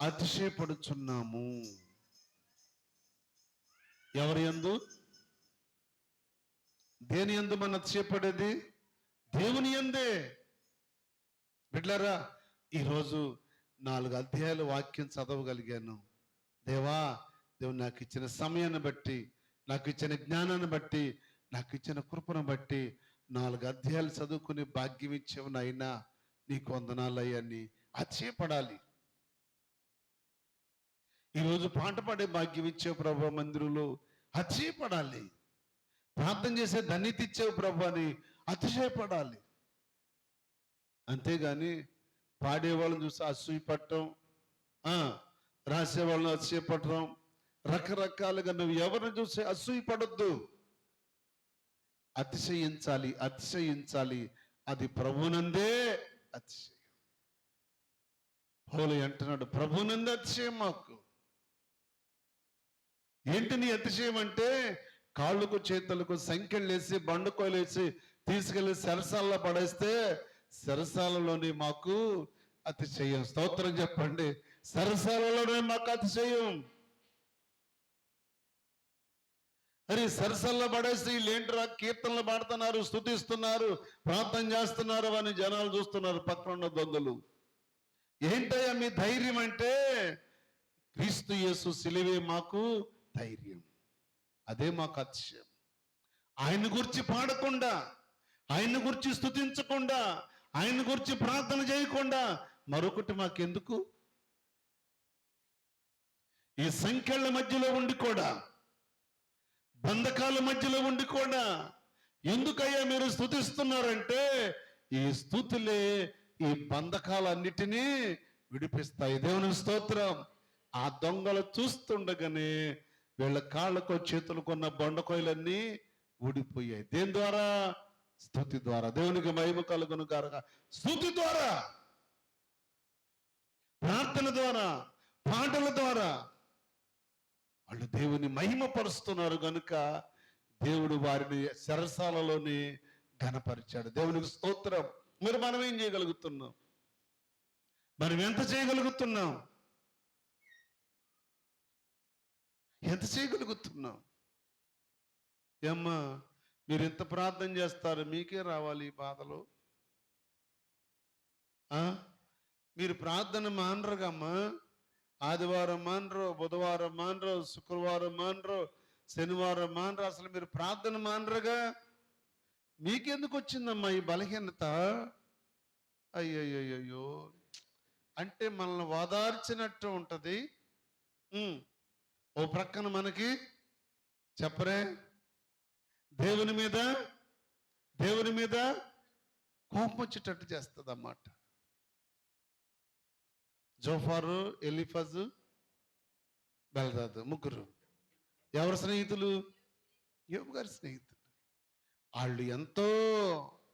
అతిశయపడుచున్నాము. ఎవరి యందు? దేని యందు మన అతిశయపడేది? దేవుని యందే. బిడ్డలారా, ఈరోజు 4 అధ్యాయాల వాక్యం చదవగలిగాను. దేవుడు నాకు ఇచ్చిన సమయాన్ని బట్టి, నాకు ఇచ్చిన జ్ఞానాన్ని బట్టి, నాకు ఇచ్చిన కృపను బట్టి 4 అధ్యాయాలు చదువుకునే భాగ్యం ఇచ్చేవు నాయనా, నీకు వందనాలయ్యని అతిశయపడాలి. ఈరోజు పాట పాడే భాగ్యం ఇచ్చేవు ప్రభు, మందిరంలో అతిశయపడాలి. ప్రార్థన చేసే ధన్యత ఇచ్చేవు ప్రభు అని అతిశయపడాలి. అంతేగాని పాడేవాళ్ళని చూసి అసూయపడటం, రాసేవాళ్ళని అతిశయపడటం, రకరకాలుగా నువ్వు ఎవరిని చూసి అసూయపడొద్దు. అతిశయించాలి. అది ప్రభునందే అతిశయం. పౌలు అంటున్నాడు, ప్రభునందే అతిశయం మాకు. ఏంటి నీ అతిశయం అంటే? కాళ్ళకు చేతులకు సంఖ్యలు వేసి బండుకోలు వేసి తీసుకెళ్లి సరసాలలో పడేస్తే సరసాలలోనే మాకు అతిశయం. స్తోత్రం చెప్పండి. సరసాలలోనే మాకు అతిశయం. అరే సరసాల్లో పడేస్తే వీళ్ళేంట్రా కీర్తనలు పాడుతున్నారు, స్తుతిస్తున్నారు, ప్రార్థన చేస్తున్నారు అని జనాలు చూస్తున్నారు, పక్కన ఉన్న దొంగలు. ఏంటయ్యా మీ ధైర్యం అంటే? క్రీస్తు యేసు సిలువే మాకు ధైర్యం, అదే మాకు అతిశయం. ఆయన గురించి పాడకుండా, ఆయన గురించి స్తుతించకుండా, ఆయన గురించి ప్రార్థన చేయకుండా మరొకటి మాకెందుకు? ఈ సంఖ్యల మధ్యలో ఉండి కూడా, బంధకాల మధ్యలో ఉండి కూడా ఎందుకయ్యా మీరు స్తుతిస్తున్నారంటే, ఈ స్తుతులే ఈ బంధకాలన్నిటినీ విడిపిస్తాయి. దేవునికి స్తోత్రం. ఆ దొంగలు చూస్తుండగానే వీళ్ళ కాళ్ళకో చేతులకు ఉన్న బొండకోయలన్నీ ఊడిపోయాయి. దేని ద్వారా? స్తుతి ద్వారా. దేవునికి మహిమ కలుగును గాక. స్తుతి ద్వారా, ప్రార్థన ద్వారా, పాటల ద్వారా వాళ్ళు దేవుని మహిమపరుస్తున్నారు కనుక దేవుడు వారిని చెరసాలలోని ఘనపరిచాడు. దేవునికి స్తోత్రం. మరి మనం ఏం చేయగలుగుతున్నాం? మనం ఎంత చేయగలుగుతున్నాం? ఎంత చేయగలుగుతున్నాం? ఏమ్మా, మీరు ఎంత ప్రార్థన చేస్తారు, మీకే రావాలి ఈ బాధలు? మీరు ప్రార్థన మానరుగమ్మా. ఆదివారం మానరు, బుధవారం మానరు, శుక్రవారం మానరు, శనివారం మానరు. అసలు మీరు ప్రార్థన మానరుగా. మీకెందుకు వచ్చిందమ్మా ఈ బలహీనత? అయ్యయ్యో, అంటే మనల్ని ఓదార్చినట్టు ఉంటుంది. ఓ ప్రక్కన మనకి చెప్పరే దేవుని మీద కోపం వచ్చేటట్టు చేస్తుంది అన్నమాట. జోఫారు, ఎలిఫజు, బెల్దాదు ముగ్గురు ఎవరు స్నేహితులు? యోబు గారి స్నేహితులు. వాళ్ళు ఎంతో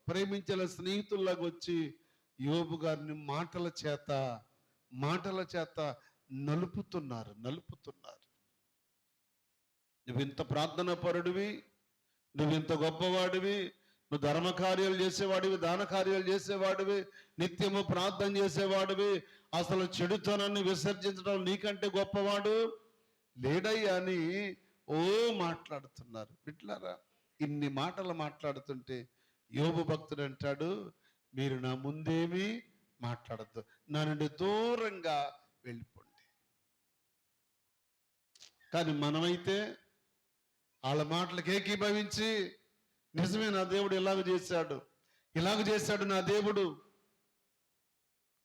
ప్రేమించిన స్నేహితుల్లాగా వచ్చి యోబు గారిని మాటల చేత నలుపుతున్నారు. నువ్వింత ప్రార్థన పరుడివి, నువ్వింత గొప్పవాడివి, నువ్వు ధర్మ కార్యాలు చేసేవాడివి, దాన కార్యాలు చేసేవాడివి, నిత్యము ప్రార్థన చేసేవాడివి, అసలు చెడుతనాన్ని విసర్జించడం నీకంటే గొప్పవాడు లేడయ్యా అని మాట్లాడుతున్నారు. బిడ్డలారా, ఇన్ని మాటలు మాట్లాడుతుంటే యోబు భక్తుడు అంటాడు, మీరు నా ముందేమీ మాట్లాడద్దు, నా నుండి దూరంగా వెళ్ళిపోండి. కానీ మనమైతే వాళ్ళ మాటలకు ఏకీభవించి, నిజమే నా దేవుడు ఇలాగ చేశాడు నా దేవుడు,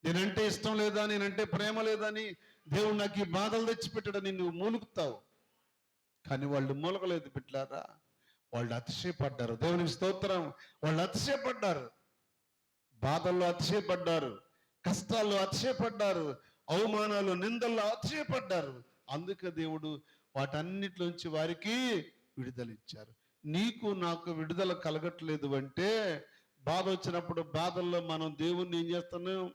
నేనంటే ఇష్టం లేదా, నేనంటే ప్రేమ లేదని దేవుడు నాకు ఈ బాధలు తెచ్చిపెట్టాడని నువ్వు మూలుగుతావు. కానీ వాళ్ళు మూలగలేదు బిడ్డలారా. వాళ్ళు అతిశయపడ్డారు. దేవునికి స్తోత్రం. వాళ్ళు అతిశయపడ్డారు, బాధల్లో అతిశయపడ్డారు, కష్టాల్లో అతిశయపడ్డారు, అవమానాలు నిందల్లో అతిశయపడ్డారు. అందుకే దేవుడు వాటన్నిటిలోంచి వారికి విడుదలిచ్చారు. నీకు నాకు విడుదల కలగట్లేదు అంటే, బాధ వచ్చినప్పుడు బాధల్లో మనం దేవుణ్ణి ఏం చేస్తున్నాం?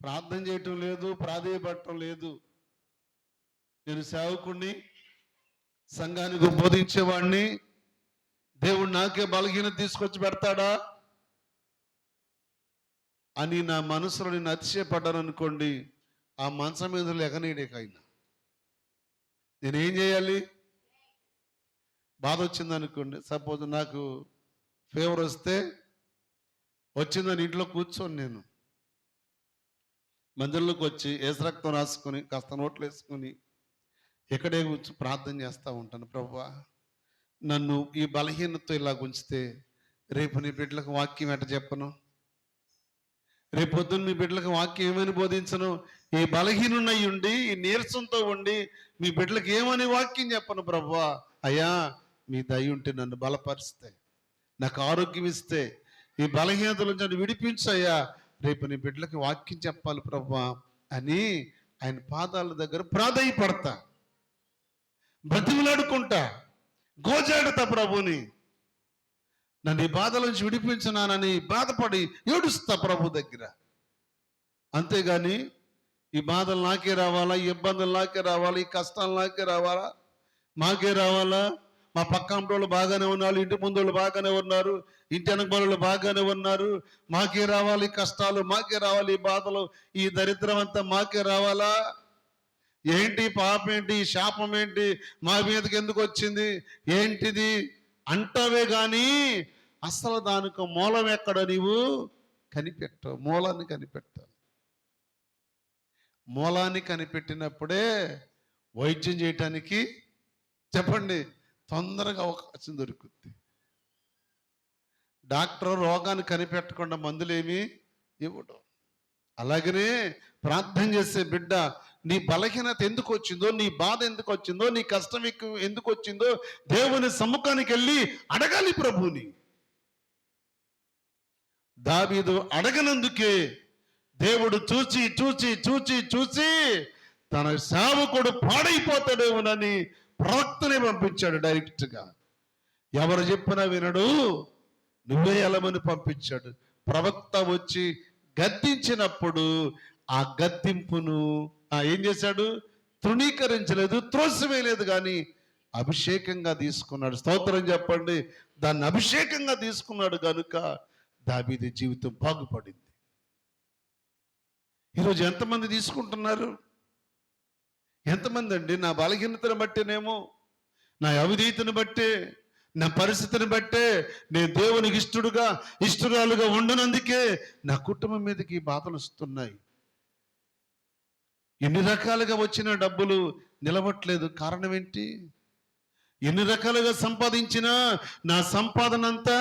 ప్రార్థన చేయటం లేదు, ప్రాధేయపడటం లేదు. నేను సేవకుణ్ణి, సంఘానికి బోధించేవాడిని, దేవుడు నాకే బలహీనత తీసుకొచ్చి పెడతాడా అని నా మనసులో నేను అతిశయపడ్డాను అనుకోండి, ఆ మంచం మీద ఎగనీడేకైనా నేనేం చేయాలి? బాధ వచ్చిందనుకోండి, సపోజ్ నాకు ఫీవర్ వస్తే వచ్చిందని ఇంట్లో కూర్చొని నేను మందిరంలోకి వచ్చి ఏసరక్తం రాసుకొని కాస్త నోట్లు వేసుకొని ఎక్కడే కూర్చొని ప్రార్థన చేస్తూ ఉంటాను. ప్రభువా, నన్ను ఈ బలహీనతతో ఇలా ఉంచితే రేపు నీ బిడ్డలకు వాక్యం ఎట్ట చెప్పను? రేపు పొద్దున్న మీ బిడ్డలకు వాక్యం ఏమని బోధించను? ఈ బలహీనున్నై ఉండి, ఈ నీరసంతో ఉండి మీ బిడ్డలకు ఏమని వాక్యం చెప్పను? ప్రభువా, అయ్యా మీ దయ ఉంటే నన్ను బలపరిస్తే, నాకు ఆరోగ్యం ఇస్తే, ఈ బలహీనతల నుంచి నన్ను విడిపించయ్యా, రేపు నీ బిడ్డలకి వాక్యం చెప్పాలి ప్రభువా అని ఆయన పాదాల దగ్గర ప్రాధేయపడతా, బ్రతిమలాడుకుంటా, గోజాడతా ప్రభుని. నన్ను ఈ బాధల నుంచి విడిపించున్నానని బాధపడి ఏడుస్తా ప్రభు దగ్గర. అంతేగాని ఈ బాధలు నాకే రావాలా, ఈ ఇబ్బందులు నాకే రావాలా, ఈ కష్టాలు నాకే రావాలా, మాకే రావాలా, మా పక్క వాళ్ళు బాగానే ఉన్నారు, ఇంటి ముందు వాళ్ళు బాగానే ఉన్నారు, ఇంటి వెనక వాళ్ళు బాగానే ఉన్నారు, మాకే రావాలి కష్టాలు, మాకే రావాలి ఈ బాధలు, ఈ దరిద్రం అంతా మాకే రావాలా? ఏంటి పాపం ఏంటి, శాపం ఏంటి, మా మీదకి ఎందుకు వచ్చింది, ఏంటిది అంటావే కానీ అసలు దానికి మూలం ఎక్కడ నీవు కనిపెట్టవు. మూలాన్ని కనిపెట్టాలి. మూలాన్ని కనిపెట్టినప్పుడే వైద్యం చేయటానికి చెప్పండి తొందరగా అవకాశం దొరుకుద్ది. డాక్టర్ రోగాన్ని కనిపెట్టకుండా మందులేమి ఇవ్వడం. అలాగనే ప్రార్థన చేసే బిడ్డ, నీ బలహీనత ఎందుకు వచ్చిందో, నీ బాధ ఎందుకు వచ్చిందో, నీ కష్టం ఎందుకు వచ్చిందో దేవుని సమ్ముఖానికి వెళ్ళి అడగాలి ప్రభుని. దావీదు అడగనందుకే దేవుడు చూచి చూచి చూచి చూచి తన సేవకుడు పాడైపోతాడేమోనని ప్రవక్తనే పంపించాడు డైరెక్ట్గా. ఎవరు చెప్పినా వినడు, నువ్వే ఎలమని పంపించాడు. ప్రవక్త వచ్చి గద్దించినప్పుడు ఆ గద్దింపును ఏం చేశాడు? తృణీకరించలేదు, త్రోసివేయలేదు, కానీ అభిషేకంగా తీసుకున్నాడు. స్తోత్రం చెప్పండి. దాన్ని అభిషేకంగా తీసుకున్నాడు కనుక దావీదు జీవితం బాగుపడింది. ఈరోజు ఎంతమంది తీసుకుంటున్నారు? ఎంతమంది అండి? నా బలహీనతను బట్టేనేమో, నా అవిధీతను బట్టే, నా పరిస్థితిని బట్టే నేను దేవునికి ఇష్టరాలుగా ఉండనందుకే నా కుటుంబం మీదకి బాధలు వస్తున్నాయి. ఎన్ని రకాలుగా వచ్చిన డబ్బులు నిలవట్లేదు. కారణం ఏంటి? ఎన్ని రకాలుగా సంపాదించినా నా సంపాదన అంతా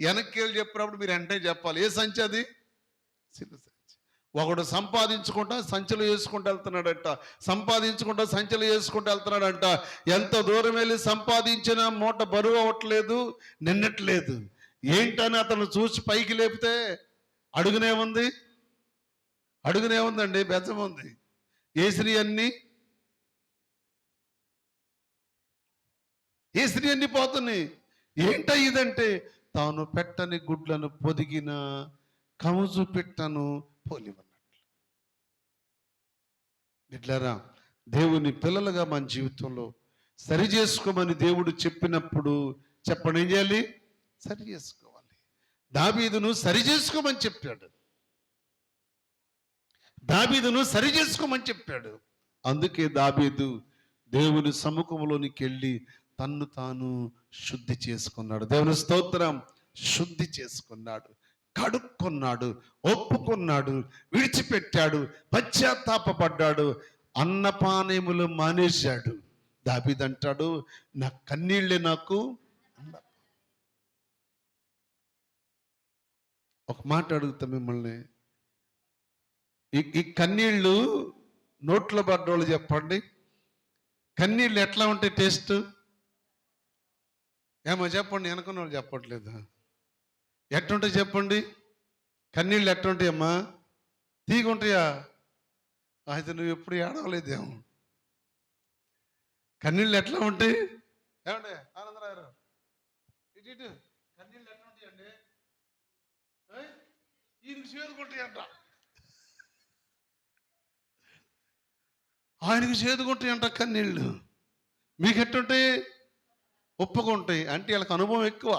వెనక్కి వెళ్ళి చెప్పినప్పుడు మీరు అంటే చెప్పాలి, ఏ సంచి అది? సంచి. ఒకడు సంపాదించుకుంటా సంచులు వేసుకుంటూ వెళ్తున్నాడంట, సంపాదించుకుంటా సంచులు వేసుకుంటూ వెళ్తున్నాడంట. ఎంత దూరం వెళ్ళి సంపాదించినా మూట బరువు అవ్వట్లేదు, నిన్నట్లేదు. ఏంటని అతను చూసి పైకి లేపితే అడుగునేముందండి, బెచ్చం ఉంది. ఏసిరి అన్ని పోతున్నాయి. ఏంటయ్యిదంటే తాను పెట్టని గుడ్లను పొదిగిన కముజు పెట్టను పోలివన్నట్లు. బిడ్డలారా, దేవుని పిల్లలుగా మన జీవితంలో సరి చేసుకోమని దేవుడు చెప్పినప్పుడు చెప్పండి, ఏం చేయాలి? సరి చేసుకోవాలి. దావీదును సరి చేసుకోమని చెప్పాడు. అందుకే దావీదు దేవుని సముఖంలోనికి వెళ్ళి తన్ను తాను శుద్ధి చేసుకున్నాడు. దేవుని స్తోత్రం. శుద్ధి చేసుకున్నాడు, కడుక్కున్నాడు, ఒప్పుకున్నాడు, విడిచిపెట్టాడు, పశ్చాత్తాపడ్డాడు, అన్నపానములు మానేశాడు. దావీదు అంటాడు, నా కన్నీళ్ళే నాకు ఒక మాట అడుగుతా మిమ్మల్ని, ఈ కన్నీళ్ళు నోట్లో పడ్డోళ్ళు చెప్పండి, కన్నీళ్ళు ఎట్లా ఉంటాయి టేస్ట్? ఏమో చెప్పండి, అనుకున్న వాళ్ళు చెప్పట్లేదు. ఎట్టుంటాయి చెప్పండి? కన్నీళ్ళు ఎట్టుంటాయమ్మా? తీగుంటాయా? అయితే నువ్వు ఎప్పుడు ఏడవలేదేమో. కన్నీళ్ళు ఎట్లా ఉంటాయి? ఏమండి ఆనందరారు, ఇటు కన్నీళ్ళు ఎట్లా ఉంటాయండి? ఈయనకి చేదుకుంటాయంట, ఆయనకి చేదుకుంటాయంట కన్నీళ్ళు. మీకు ఎట్టుంటాయి? ఒప్పుకుంటాయి. అంటే వాళ్ళకి అనుభవం ఎక్కువ.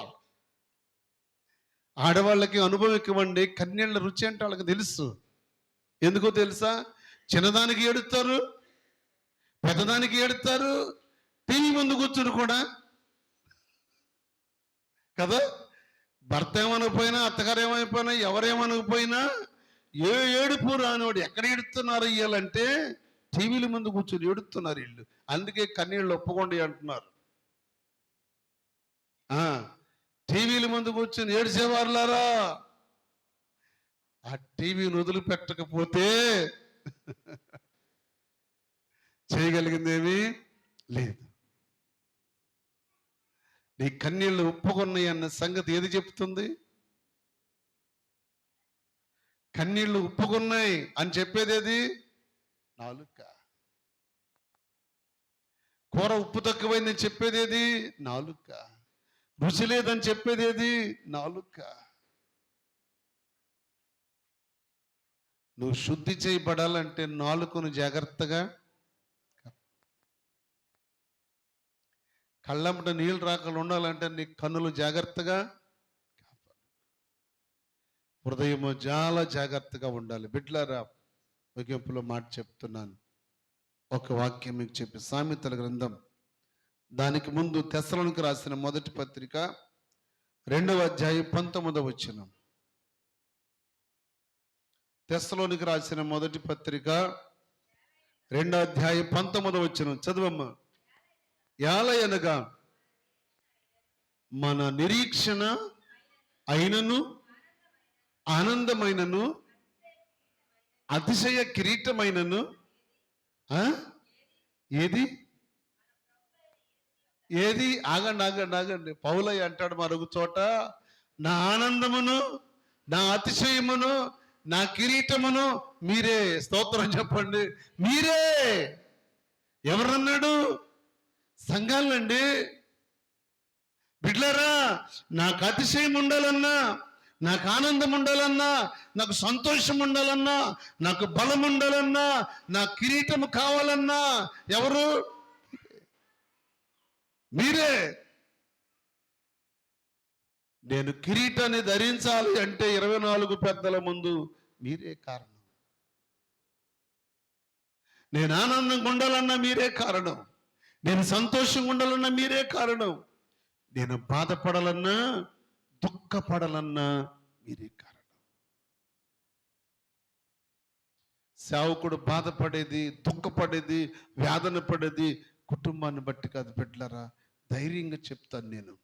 ఆడవాళ్ళకి అనుభవం ఎక్కువండి. కన్నీళ్ళ రుచి అంటే వాళ్ళకి తెలుసు. ఎందుకో తెలుసా? చిన్నదానికి ఏడుస్తారు, పెద్దదానికి ఏడుస్తారు, టీవీ ముందు కూర్చుని కూడా కదా. భర్త ఏమనకపోయినా, అత్తగారు ఏమైపోయినా, ఎవరేమనకపోయినా ఏ ఏడుపు రానివాడు ఎక్కడ ఏడుతున్నారు ఇయ్యాలంటే టీవీల ముందు కూర్చొని ఏడుతున్నారు వీళ్ళు. అందుకే కన్నీళ్ళు ఒప్పుకోండి అంటున్నారు. టీవీల ముందు కూర్చొని ఏడ్చేవారులారా, ఆ టీవీని వదిలిపెట్టకపోతే చేయగలిగిందేమీ లేదు. నీ కన్నీళ్ళు ఉప్పుకున్నాయి అన్న సంగతి ఏది చెప్తుంది? కన్నీళ్లు ఉప్పుకున్నాయి అని చెప్పేది ఏది? నాలుక. కూర ఉప్పు తక్కువైందని చెప్పేది ఏది? నాలుక. రుచి లేదని చెప్పేది ఏది? నాలుక. నువ్వు శుద్ధి చేయబడాలంటే నాలుకను జాగ్రత్తగా, కళ్ళమ్మట నీళ్ళు రాకుండా ఉండాలంటే నీ కన్నులు జాగ్రత్తగా కాపాడు. హృదయము చాలా జాగ్రత్తగా ఉండాలి. బిడ్డలారా, ముగింపులో మాట చెప్తున్నాను. ఒక వాక్యం మీకు చెప్పి, సామెతల గ్రంథం దానికి ముందు తెస్సలోనికి రాసిన మొదటి పత్రిక 2వ అధ్యాయం 19వ వచనం. తెస్సలోనికి రాసిన మొదటి పత్రిక 2వ అధ్యాయం 19వ వచనం చదువమ్మా. యాలయనగా మన నిరీక్షణ అయినను ఆనందమైనను అతిశయ కిరీటమైనను ఏది ఏది ఆగండి ఆగండి ఆగండి. పౌలయ్య అంటాడు మరొక చోట, నా ఆనందమును నా అతిశయమును నా కిరీటమును మీరే. స్తోత్రం చెప్పండి. మీరే. ఎవరన్నాడు? సంఘాలండి. బిడ్డలారా, నాకు అతిశయం ఉండాలన్నా, నాకు ఆనందం ఉండాలన్నా, నాకు సంతోషం ఉండాలన్నా, నాకు బలం ఉండాలన్నా, నా కిరీటం కావాలన్నా ఎవరు? మీరే. నేను కిరీటాన్ని ధరించాలి అంటే 24 పెద్దల ముందు మీరే కారణం. నేను ఆనందంగా ఉండాలన్నా మీరే కారణం. నేను సంతోషంగా ఉండాలన్నా మీరే కారణం. నేను బాధపడాలన్నా దుఃఖపడాలన్నా మీరే కారణం. సేవకుడు బాధపడేది, దుఃఖపడేది, వేదన పడేది కుటుంబాన్ని బట్టి కాదు బిడ్డలారా. ధైర్యంగా చెప్తాను, నేను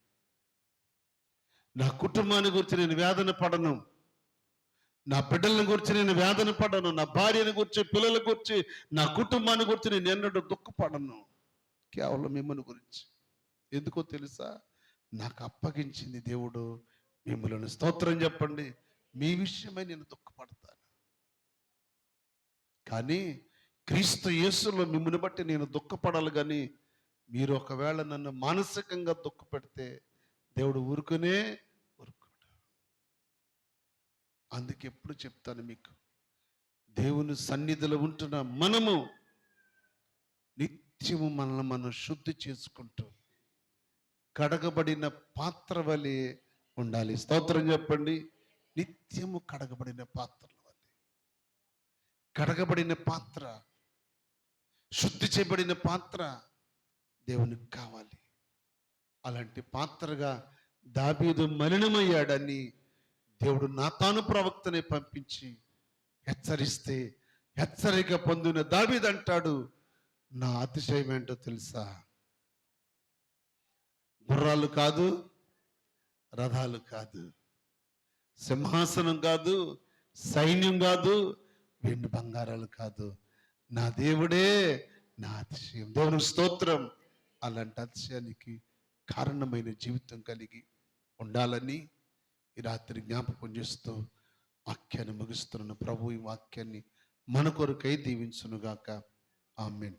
నా కుటుంబాన్ని గురించి నేను వేదన పడను, నా బిడ్డలను గురించి నేను వేదన పడను, నా భార్యని గురించి, పిల్లల గురించి, నా కుటుంబాన్ని గురించి నేను ఎన్నడూ దుఃఖపడను. కేవలం మిమ్మల్ని గురించి. ఎందుకో తెలుసా? నాకు అప్పగించింది దేవుడు మిమ్మల్ని. స్తోత్రం చెప్పండి. మీ విషయమై నేను దుఃఖపడతాను, కానీ క్రీస్తు యేసులో మిమ్మల్ని బట్టి నేను దుఃఖపడాలి. కానీ మీరు ఒకవేళ నన్ను మానసికంగా దుఃఖపెడితే దేవుడు ఊరుకునే ఊరుకోడు. అందుకే ఎప్పుడు చెప్తాను మీకు, దేవుని సన్నిధిలో ఉంటున్న మనము నిత్యము మనల్ని మనం శుద్ధి చేసుకుంటూ కడగబడిన పాత్ర వలె ఉండాలి. స్తోత్రం చెప్పండి. నిత్యము కడగబడిన పాత్రల వలె. కడగబడిన పాత్ర, శుద్ధి చేయబడిన పాత్ర దేవునికి కావాలి. అలాంటి పాత్రగా దావీదు మలినమయ్యాడని దేవుడు నాతాను ప్రవక్తనే పంపించి హెచ్చరిస్తే, హెచ్చరిక పొందిన దావీదు అంటాడు, నా అతిశయం ఏంటో తెలుసా? గుర్రాలు కాదు, రథాలు కాదు, సింహాసనం కాదు, సైన్యం కాదు, వెండి బంగారాలు కాదు, నా దేవుడే నా అతిశయం. దేవుని స్తోత్రం. అలాంటి అతిశయానికి కారణమైన జీవితం కలిగి ఉండాలని ఈ రాత్రి జ్ఞాపకం చేస్తూ వాక్యాన్ని ముగిస్తున్నాను. ప్రభు ఈ వాక్యాన్ని మన కొరకై దీవించునుగాక. ఆమేన్.